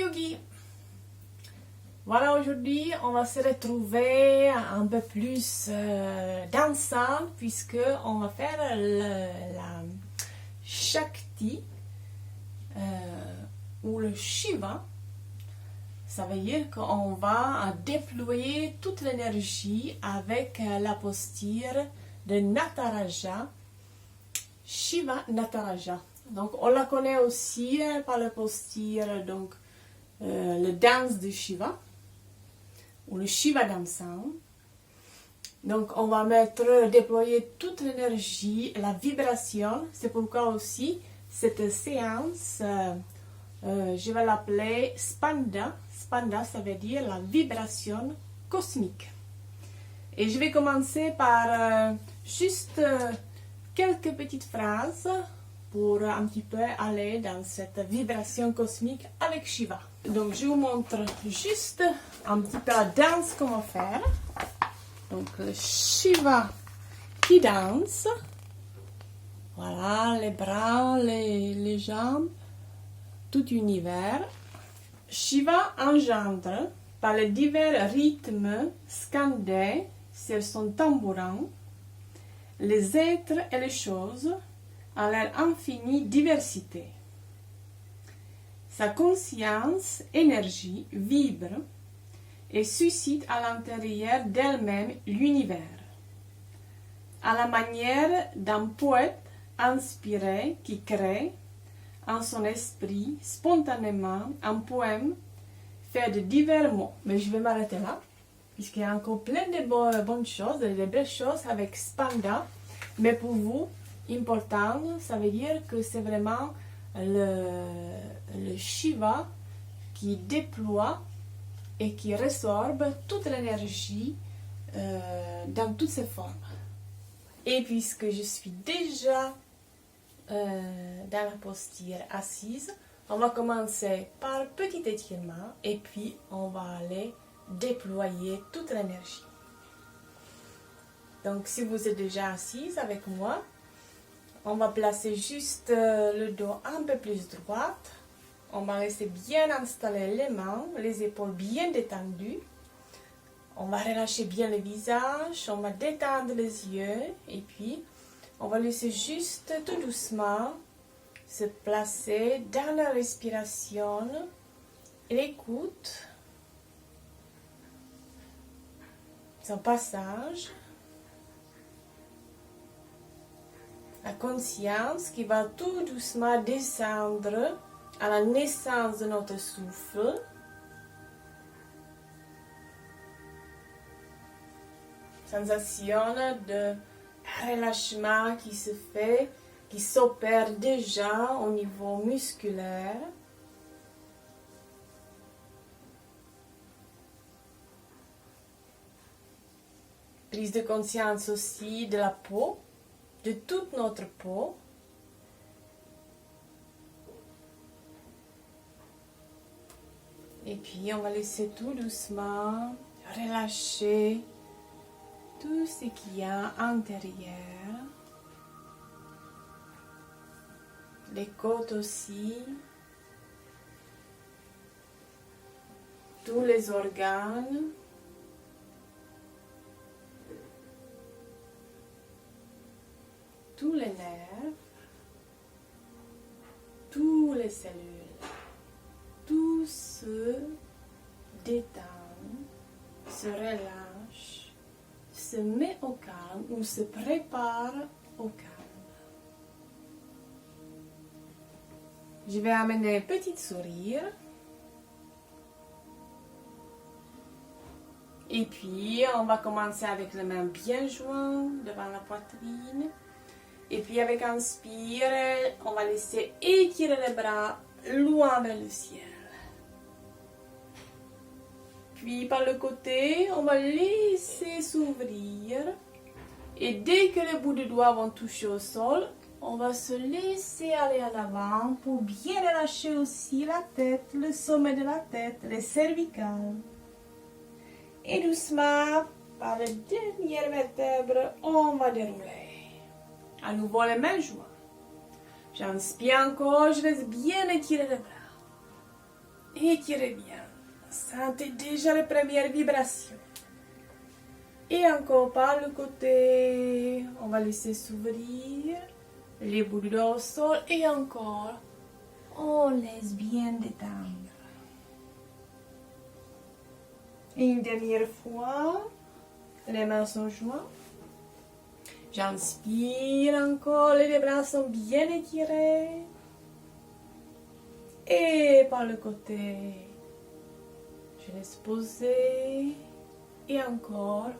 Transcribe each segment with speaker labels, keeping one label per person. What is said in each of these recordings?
Speaker 1: Yogi. Voilà, aujourd'hui, on va se retrouver un peu plus dansant puisque on va faire la Shakti ou le Shiva. Ça veut dire qu'on va déployer toute l'énergie avec la posture de Nataraja, Shiva Nataraja. Donc, on la connaît aussi par la posture, donc, le danse de Shiva, ou le Shiva dansant. Donc, on va déployer toute l'énergie, la vibration. C'est pourquoi aussi, cette séance, je vais l'appeler Spanda. Spanda, ça veut dire la vibration cosmique. Et je vais commencer par juste quelques petites phrases pour un petit peu aller dans cette vibration cosmique avec Shiva. Donc, je vous montre juste un petit peu la danse qu'on va faire. Donc, le Shiva qui danse. Voilà, les bras, les jambes, tout l'univers. Shiva engendre par les divers rythmes scandés sur son tambourin les êtres et les choses à leur infinie diversité. Sa conscience, énergie, vibre et suscite à l'intérieur d'elle-même l'univers. À la manière d'un poète inspiré qui crée en son esprit spontanément un poème fait de divers mots. Mais je vais m'arrêter là, puisqu'il y a encore plein de bonnes choses, de belles choses avec Spanda. Mais pour vous, important, ça veut dire que c'est vraiment le Shiva qui déploie et qui résorbe toute l'énergie dans toutes ses formes. Et puisque je suis déjà dans la posture assise, on va commencer par petit étirement et puis on va aller déployer toute l'énergie. Donc si vous êtes déjà assise avec moi, on va placer juste le dos un peu plus droit. On va laisser bien installer les mains, les épaules bien détendues. On va relâcher bien le visage, on va détendre les yeux et puis on va laisser juste tout doucement se placer dans la respiration et l'écoute. Son passage. La conscience qui va tout doucement descendre à la naissance de notre souffle. Sensation de relâchement qui se fait, qui s'opère déjà au niveau musculaire. Prise de conscience aussi de la peau, de toute notre peau. Et puis on va laisser tout doucement relâcher tout ce qu'il y a à l'intérieur. Les côtes aussi. Tous les organes. Tous les nerfs. Toutes les cellules. Tout se détend, se relâche, se met au calme ou se prépare au calme. Je vais amener un petit sourire. Et puis, on va commencer avec les mains bien jointes devant la poitrine. Et puis, avec inspire, on va laisser étirer les bras loin vers le ciel. Puis, par le côté, on va laisser s'ouvrir. Et dès que les bouts de doigts vont toucher au sol, on va se laisser aller en avant pour bien relâcher aussi la tête, le sommet de la tête, les cervicales. Et doucement, par les dernières vertèbres, on va dérouler. À nouveau les mains jointes. J'inspire encore, je laisse bien étirer les bras. Étirez bien. Sentez déjà les premières vibrations. Et encore par le côté. On va laisser s'ouvrir. Les bouts du dos au sol. Et encore. On laisse bien détendre. Et une dernière fois. Les mains sont jointes. J'inspire encore. Les bras sont bien étirés. Et par le côté. Je laisse poser. Et encore.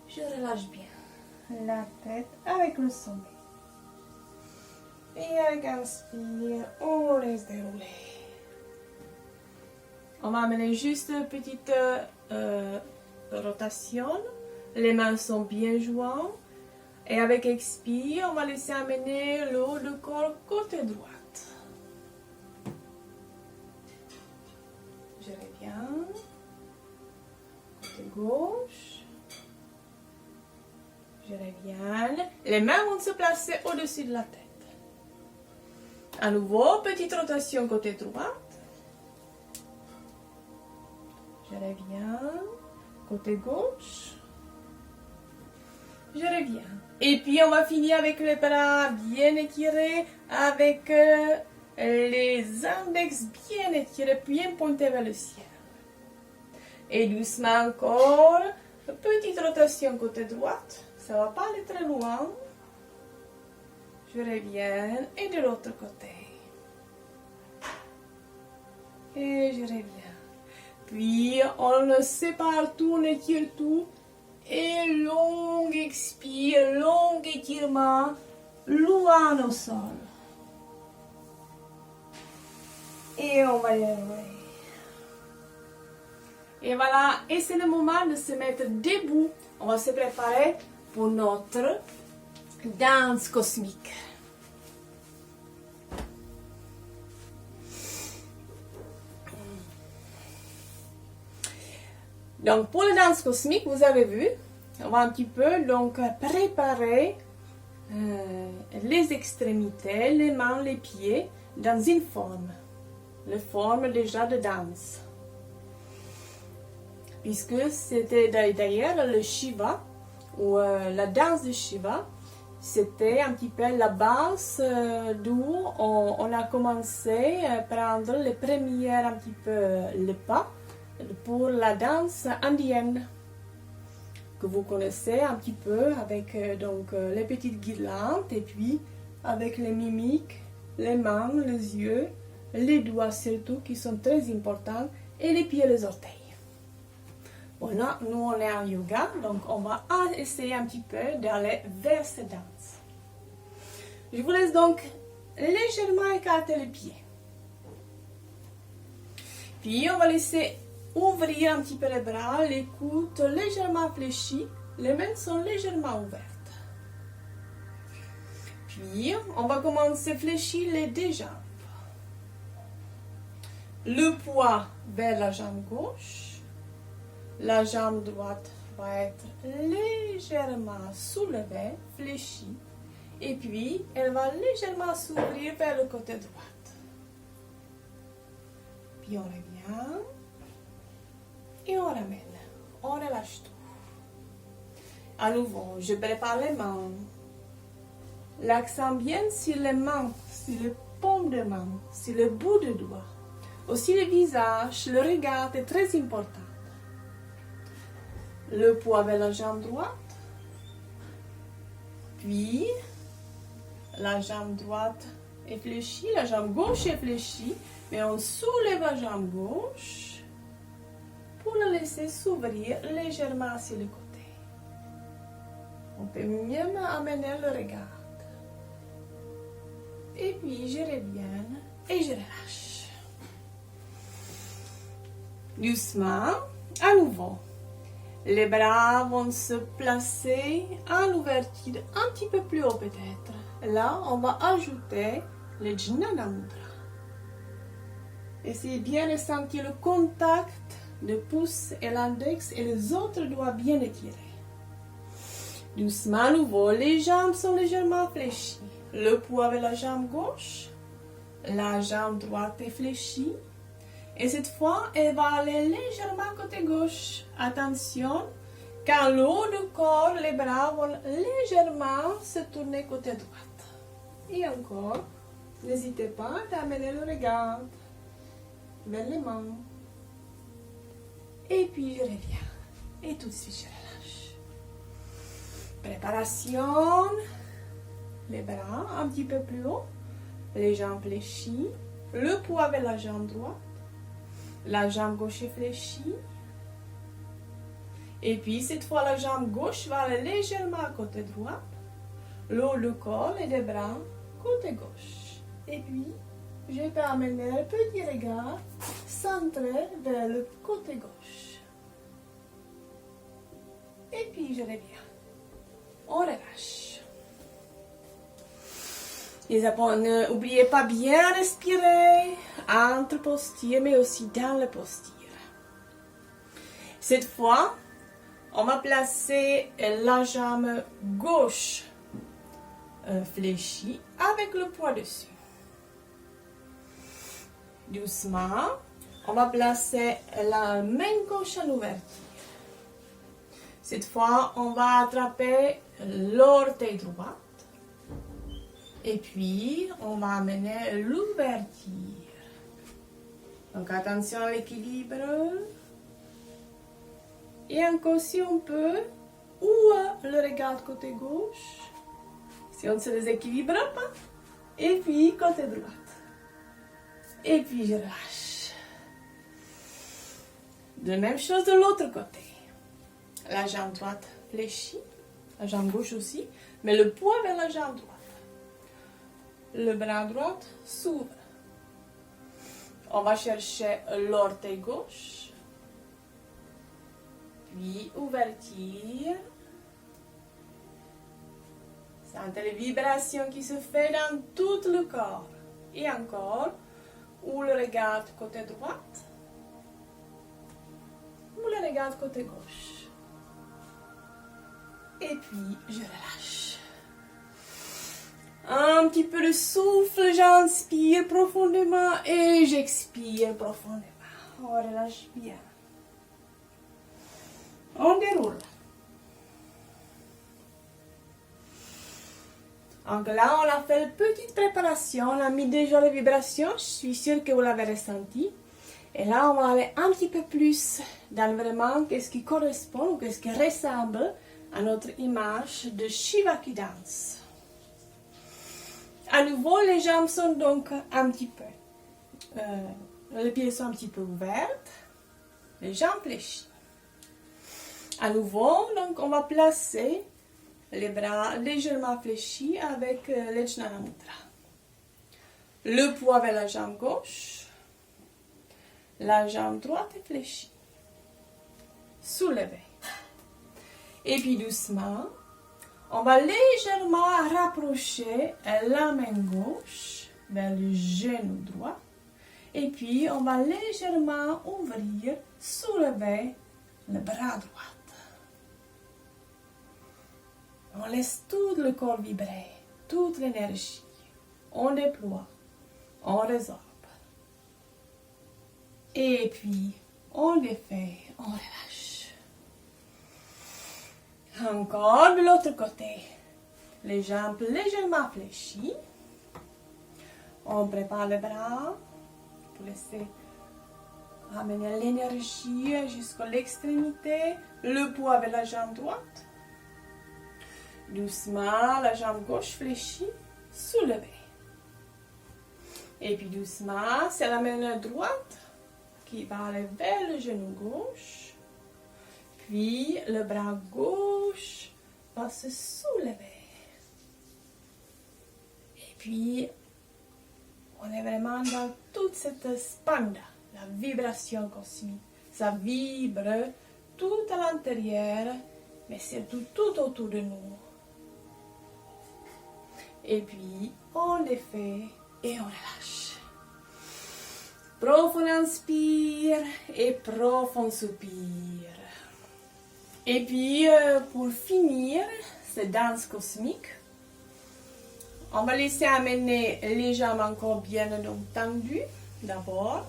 Speaker 1: Je relâche bien la tête avec le sommet. Et avec inspire, on laisse dérouler. On va amener juste une petite rotation. Les mains sont bien jointes. Et avec expire, on va laisser amener le haut du corps côté droite. Je reviens. Côté gauche. Je reviens. Les mains vont se placer au-dessus de la tête. À nouveau, petite rotation côté droite. Je reviens. Côté gauche. Je reviens. Et puis, on va finir avec les bras bien étirés, avec les index bien étirés, bien pointés vers le ciel. Et doucement encore, petite rotation côté droite. Ça ne va pas aller très loin. Je reviens. Et de l'autre côté. Et je reviens. Puis, on sépare tout, on étire tout. Et long expire, long étirement, loin au sol. Et on va y arriver. Et voilà, et c'est le moment de se mettre debout. On va se préparer pour notre danse cosmique. Donc, pour la danse cosmique, vous avez vu, on va un petit peu donc préparer les extrémités, les mains, les pieds dans une forme. La forme déjà de danse. Puisque c'était d'ailleurs le Shiva, ou la danse de Shiva, c'était un petit peu la base d'où on a commencé à prendre les premières un petit peu les pas pour la danse indienne que vous connaissez un petit peu avec donc les petites guirlandes et puis avec les mimiques, les mains, les yeux, les doigts surtout qui sont très importants et les pieds et les orteils. Voilà, nous on est en yoga donc on va essayer un petit peu d'aller vers cette danse. Je vous laisse donc légèrement écarter les pieds. Puis on va laisser ouvrir un petit peu les bras, les coudes légèrement fléchis, les mains sont légèrement ouvertes. Puis, on va commencer à fléchir les deux jambes. Le poids vers la jambe gauche. La jambe droite va être légèrement soulevée, fléchie. Et puis, elle va légèrement s'ouvrir vers le côté droit. Puis, on revient. Et on ramène, on relâche tout. À nouveau, je prépare les mains. L'accent bien sur les mains, sur les paumes de main, sur le bout de doigt. Aussi le visage, le regard est très important. Le poids vers la jambe droite. Puis, la jambe droite est fléchie, la jambe gauche est fléchie, mais on soulève la jambe gauche. Pour la laisser s'ouvrir légèrement sur le côté. On peut même amener le regard. Et puis je reviens et je relâche. Doucement, à nouveau. Les bras vont se placer en ouverture un petit peu plus haut peut-être. Là, on va ajouter le Jnana Mudra. Essayez bien de sentir le contact le pouce et l'index et les autres doigts bien étirés. Doucement à nouveau, les jambes sont légèrement fléchies. Le poids vers la jambe gauche, la jambe droite est fléchie Et cette fois, elle va aller légèrement côté gauche. Attention, quand le haut du corps, les bras vont légèrement se tourner côté droite. Et encore, n'hésitez pas à amener le regard vers les mains. Et puis je reviens. Et tout de suite je relâche. Préparation. Les bras un petit peu plus haut. Les jambes fléchies. Le poids vers la jambe droite. La jambe gauche est fléchie. Et puis cette fois la jambe gauche va aller légèrement à côté droit. Le haut du corps et des bras côté gauche. Et puis je peux amener un petit regard centré vers le côté gauche. Et puis je reviens. On relâche. Et n'oubliez pas bien respirer entre postures, mais aussi dans les postures. Cette fois, on va placer la jambe gauche fléchie avec le poids dessus. Doucement, on va placer la main gauche en ouverture. Cette fois, on va attraper l'orteil droite. Et puis, on va amener l'ouverture. Donc, attention à l'équilibre. Et encore, si on peut, ou le regard côté gauche, si on ne se déséquilibre pas. Et puis, côté droite. Et puis, je relâche. De même chose de l'autre côté. La jambe droite fléchie, la jambe gauche aussi, mais le poids vers la jambe droite. Le bras droit s'ouvre. On va chercher l'orteil gauche. Puis ouverture. Sentez les vibrations qui se font dans tout le corps. Et encore, ou le regard côté droit, ou le regard côté gauche. Et puis, je relâche. Un petit peu de souffle, j'inspire profondément et j'expire profondément. On relâche bien. On déroule. Donc là, on a fait une petite préparation. On a mis déjà les vibrations. Je suis sûre que vous l'avez ressenti. Et là, on va aller un petit peu plus dans vraiment qu'est-ce qui correspond ou qu'est-ce qui ressemble à notre image de Shiva qui danse. À nouveau, les jambes sont donc un petit peu, les pieds sont un petit peu ouverts, les jambes fléchies. À nouveau, donc on va placer les bras légèrement fléchis avec l'Ejnana Mudra. Le poids vers la jambe gauche, la jambe droite est fléchie. Soulevez. Et puis doucement, on va légèrement rapprocher la main gauche vers le genou droit. Et puis, on va légèrement ouvrir, soulever le bras droit. On laisse tout le corps vibrer, toute l'énergie. On déploie, on résorbe. Et puis, on défait, on relâche. Encore de l'autre côté. Les jambes légèrement fléchies. On prépare les bras pour laisser amener l'énergie jusqu'à l'extrémité. Le poids vers la jambe droite. Doucement, la jambe gauche fléchie, soulevée. Et puis doucement, c'est la main droite qui va aller vers le genou gauche. Puis le bras gauche va se soulever. Et puis, on est vraiment dans toute cette spanda, la vibration cosmique. Ça vibre tout à l'intérieur, mais surtout tout autour de nous. Et puis, on défait et on relâche. Profond inspire et profond soupir. Et puis, pour finir cette danse cosmique, on va laisser amener les jambes encore bien tendues d'abord.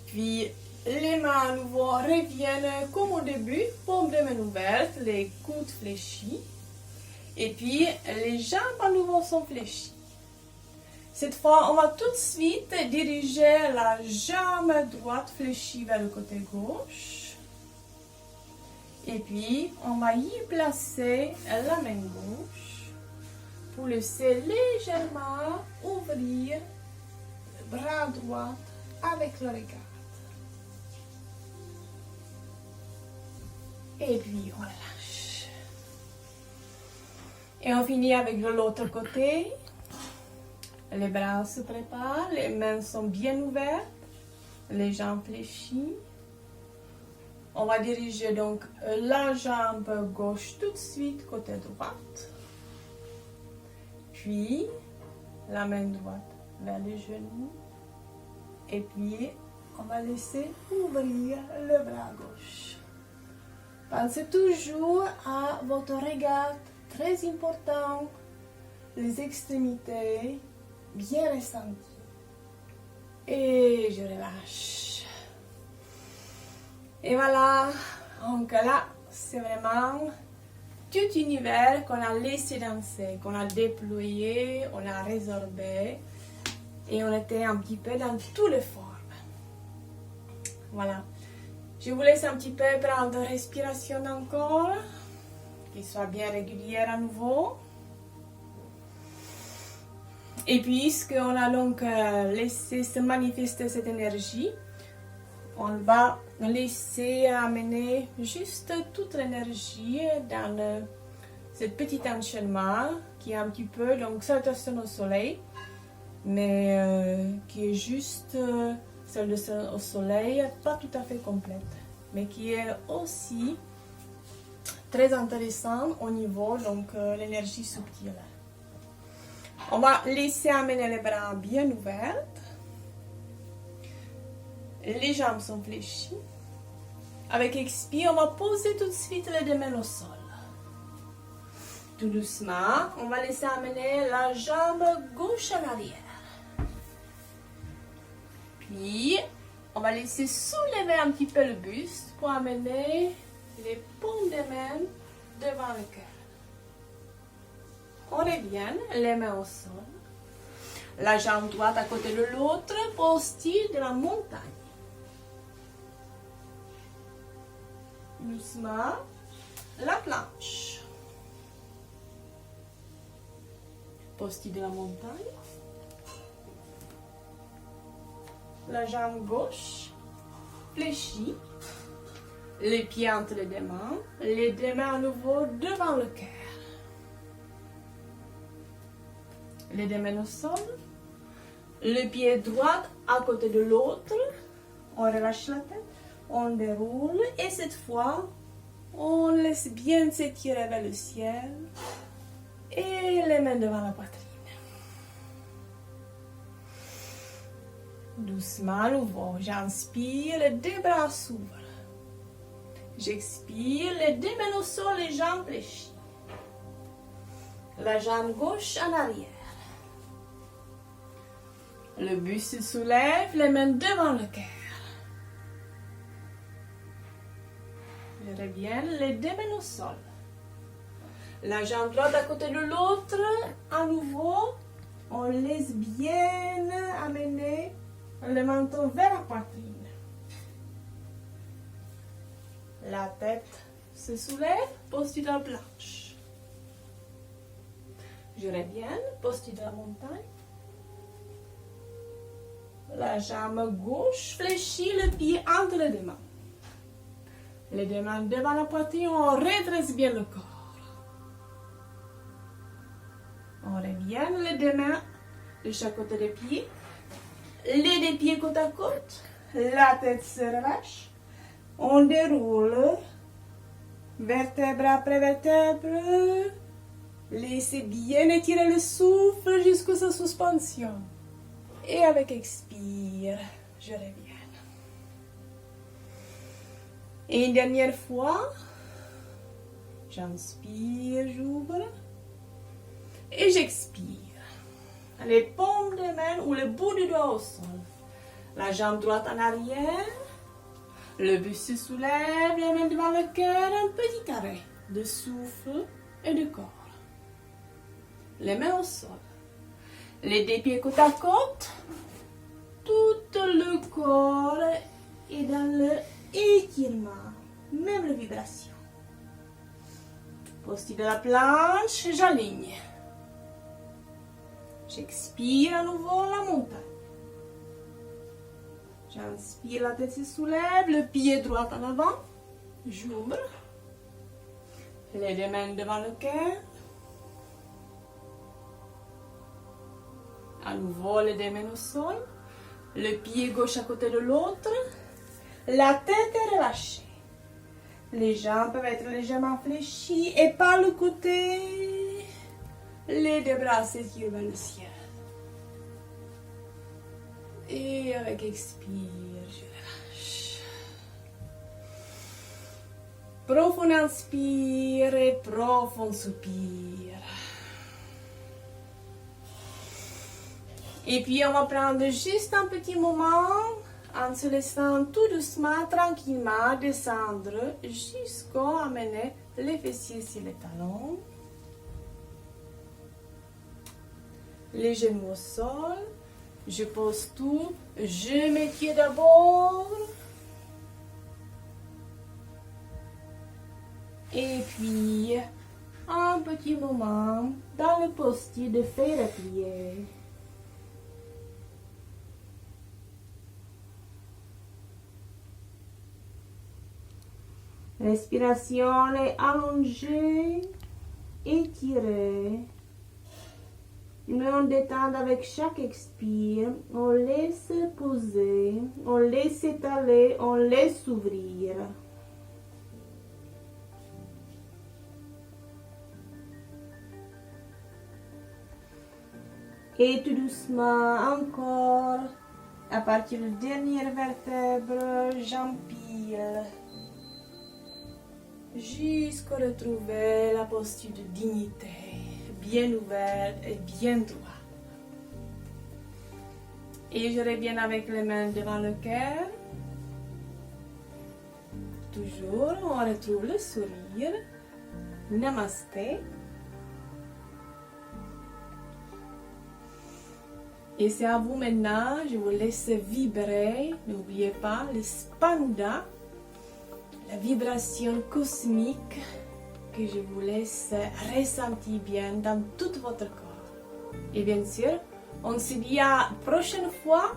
Speaker 1: Puis les mains à nouveau reviennent comme au début, paume de main ouverte, les coudes fléchis. Et puis les jambes à nouveau sont fléchies. Cette fois, on va tout de suite diriger la jambe droite fléchie vers le côté gauche. Et puis, on va y placer la main gauche pour laisser légèrement ouvrir le bras droit avec le regard. Et puis, on relâche. Et on finit avec l'autre côté. Les bras se préparent, les mains sont bien ouvertes, les jambes fléchies. On va diriger donc la jambe gauche tout de suite côté droite. Puis la main droite vers les genoux. Et puis on va laisser ouvrir le bras gauche. Pensez toujours à votre regard très important, les extrémités bien ressenties. Et je relâche. Et voilà, donc là, c'est vraiment tout univers qu'on a laissé danser, qu'on a déployé, on a résorbé et on était un petit peu dans toutes les formes. Voilà. Je vous laisse un petit peu prendre respiration encore, qu'il soit bien régulière à nouveau. Et puisqu'on a donc laissé se manifester cette énergie, on va laisser amener juste toute l'énergie dans ce petit enchaînement qui est un petit peu donc salutation au soleil, mais qui est juste celle au soleil, pas tout à fait complète, mais qui est aussi très intéressant au niveau donc l'énergie subtile. On va laisser amener les bras bien ouverts. Les jambes sont fléchies. Avec expire, on va poser tout de suite les deux mains au sol. Tout doucement, on va laisser amener la jambe gauche en arrière. Puis, on va laisser soulever un petit peu le buste pour amener les paumes des mains devant le cœur. On revient, les mains au sol. La jambe droite à côté de l'autre, posture de la montagne. Doucement, la planche. Posture de la montagne. La jambe gauche, fléchie. Les pieds entre les deux mains à nouveau devant le cœur. Les deux mains au sol, le pied droit à côté de l'autre, on relâche la tête, on déroule et cette fois, on laisse bien s'étirer vers le ciel et les mains devant la poitrine. Doucement à nouveau, j'inspire, les deux bras s'ouvrent. J'expire, les deux mains au sol, les jambes fléchies. La jambe gauche en arrière. Le buste se soulève, les mains devant le cœur. Je reviens, les deux mains au sol. La jambe droite à côté de l'autre. À nouveau, on laisse bien amener le menton vers la poitrine. La tête se soulève, posture de la planche. Je reviens, posture de la montagne. La jambe gauche fléchit, le pied entre les deux mains. Les deux mains devant la poitrine, on redresse bien le corps. On revient, les deux mains de chaque côté des pieds. Les deux pieds côte à côte. La tête se relâche. On déroule. Vertèbre après vertèbre. Laissez bien étirer le souffle jusqu'à sa suspension. Et avec expire, je reviens. Et une dernière fois, j'inspire, j'ouvre. Et j'expire. Les paumes des mains ou le bout du doigt au sol. La jambe droite en arrière. Le buste se soulève, les mains devant le cœur, un petit arrêt de souffle et de corps. Les mains au sol. Les deux pieds côte à côte. Tout le corps est dans le étirement, même la vibration. Posture de la planche, j'aligne. J'expire à nouveau la montagne. J'inspire, la tête se soulève, le pied droit en avant. J'ouvre. Les deux mains devant le cœur. À nouveau, les deux mains au sol. Le pied gauche à côté de l'autre. La tête est relâchée. Les jambes peuvent être légèrement fléchies et par le côté. Les deux bras s'étirent vers le ciel. Et avec expire, je relâche. Profond inspire et profond soupir. Et puis on va prendre juste un petit moment en se laissant tout doucement, tranquillement descendre jusqu'à amener les fessiers sur les talons. Les genoux au sol. Je pose tout, je m'étire d'abord. Et puis, un petit moment dans le posture de feuille repliée. Respiration allongée, étirée. Mais on détend avec chaque expire, on laisse poser, on laisse étaler, on laisse s'ouvrir. Et tout doucement, encore, à partir de la dernière vertèbre, j'empile. Jusqu'à retrouver la posture de dignité. Bien ouvert et bien droit. Et je reviens avec les mains devant le cœur. Toujours, on retrouve le sourire. Namasté. Et c'est à vous maintenant, je vous laisse vibrer. N'oubliez pas le spanda, la vibration cosmique que je vous laisse ressentir bien dans tout votre corps. Et bien sûr, on se dit à prochaine fois,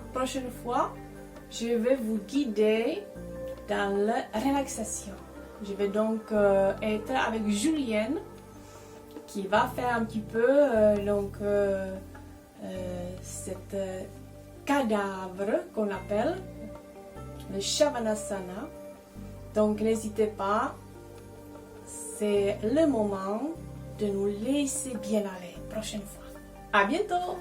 Speaker 1: je vais vous guider dans la relaxation. Je vais donc être avec Julienne qui va faire un petit peu cette cadavre qu'on appelle le Shavasana. Donc n'hésitez pas. C'est le moment de nous laisser bien aller. Prochaine fois. À bientôt!